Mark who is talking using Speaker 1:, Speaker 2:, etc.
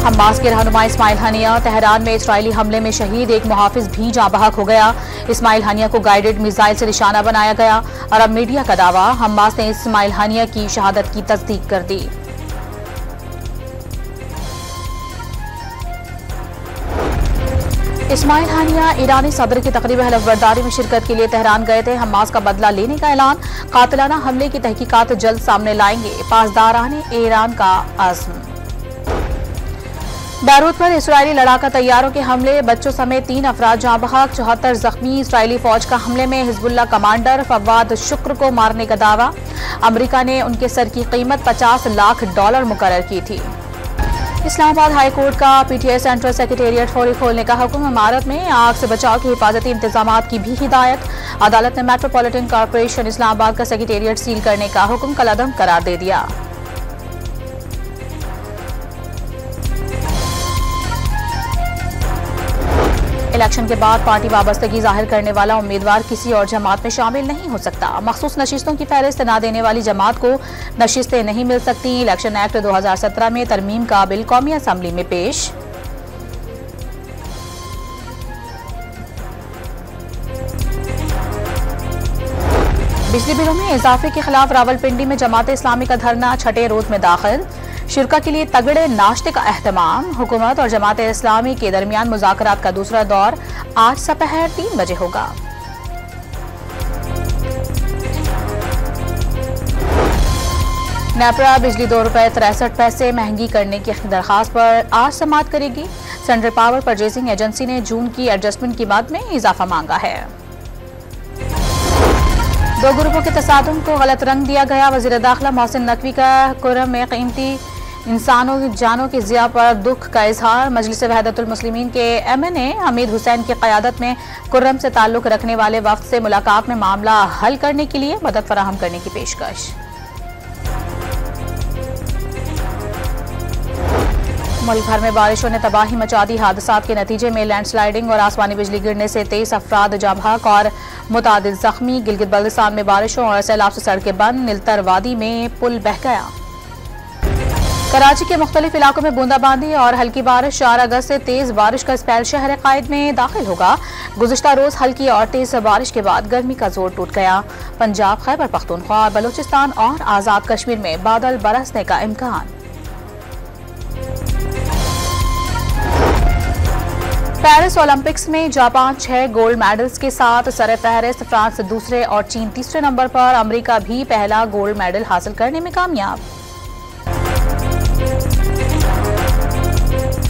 Speaker 1: Hamas के रहनुमा Ismail Haniyeh Tehran में इजरायली हमले में शहीद, एक मुहाफिज भी जाँ बहक हो गया। इस्माइल हनिया को गाइडेड मिसाइल से निशाना बनाया गया। अरब मीडिया का दावा, हमास ने इस्माइल हनिया की शहादत की तस्दीक कर दी। इस्माइल हानिया ईरानी सदर की तकरीब हलफबरदारी में शिरकत के लिए तेहरान गए थे। हमास का बदला लेने का ऐलान, कातिलाना हमले की तहकीकात जल्द सामने लाएंगे, पासदारान ईरान का अज़्म। बैरूत पर इसराइली लड़ाका तैयारों के हमले, बच्चों समेत 3 अफराद जाँ बहक, 74 जख्मी। इसराइली फौज का हमले में हिजबुल्लाह कमांडर फवाद शुक्र को मारने का दावा। अमरीका ने उनके सर की कीमत $50 लाख मुकर्रर की थी। इस्लामाबाद हाई कोर्ट का पीटीआई सेंट्रल सेक्रेटेरिएट फौरी खोलने का हुक्म, इमारत में आग से बचाव के हिफाजती इंतजामात की भी हिदायत। अदालत ने मेट्रोपॉलिटन कॉर्पोरेशन इस्लामाबाद का सेक्रेटेरिएट सील करने का हुक्म कलअदम करार दे दिया। इलेक्शन के बाद पार्टी वाबस्तगी जाहिर करने वाला उम्मीदवार किसी और जमात में शामिल नहीं हो सकता। मखसूस नशिस्तों की फहरिस्त न देने वाली जमात को नशिस्तें नहीं मिल सकती। इलेक्शन एक्ट 2017 में तरमीम का बिल कौमी असम्बली में पेश। बिजली बिलों में इजाफे के खिलाफ रावलपिंडी में जमात इस्लामी का धरना 6ठे रोज में दाखिल। शिरका के लिए तगड़े नाश्ते का एहतमाम। हुकूमत और जमात इस्लामी के दरमियान मुज़ाकरात का दूसरा दौर आज सपहर 3 बजे होगा। नेपरा बिजली ₹2.63 महंगी करने की दरखास्त पर आज समाअत करेगी। सेंट्रल पावर परचेजिंग एजेंसी ने जून की एडजस्टमेंट कीमत में इजाफा मांगा है। 2 ग्रुपों के तसादुम को गलत रंग दिया गया। वज़ीर दाखिला मोहसिन नकवी का कुर्रम में कीमती इंसानों की जानों की ज़िया पर दुख का इजहार। मजलिस वहदतुल मुस्लिमीन के MNA हमीद हुसैन की क़यादत में कुर्रम से ताल्लुक़ रखने वाले वफ़द से मुलाकात में मामला हल करने के लिए मदद फराहम करने की पेशकश। मुल्क भर में बारिशों ने तबाही मचा दी। हादसात के नतीजे में लैंडस्लाइडिंग और आसमानी बिजली गिरने से 23 अफराद जाँ बहक और मुतादिद जख्मी। गिलगित बल्तिस्तान में बारिशों और सैलाब से सड़कें बंद। नीलतर वादी में पुल बह गया। कराची के मुख्तलिफ इलाकों में बूंदाबांदी और हल्की बारिश। 4 अगस्त से तेज बारिश का स्पेल शहर कायद में दाखिल होगा। गुज़िश्ता रोज हल्की और तेज बारिश के बाद गर्मी का जोर टूट गया। पंजाब, खैबर पख्तूनख्वा, बलूचिस्तान और आज़ाद कश्मीर में बादल बरसने का इम्कान। पेरिस ओलंपिक्स में जापान 6 गोल्ड मेडल्स के साथ सरे फहरिस्त। फ्रांस दूसरे और चीन तीसरे नंबर पर। अमेरिका भी पहला गोल्ड मेडल हासिल करने में कामयाब।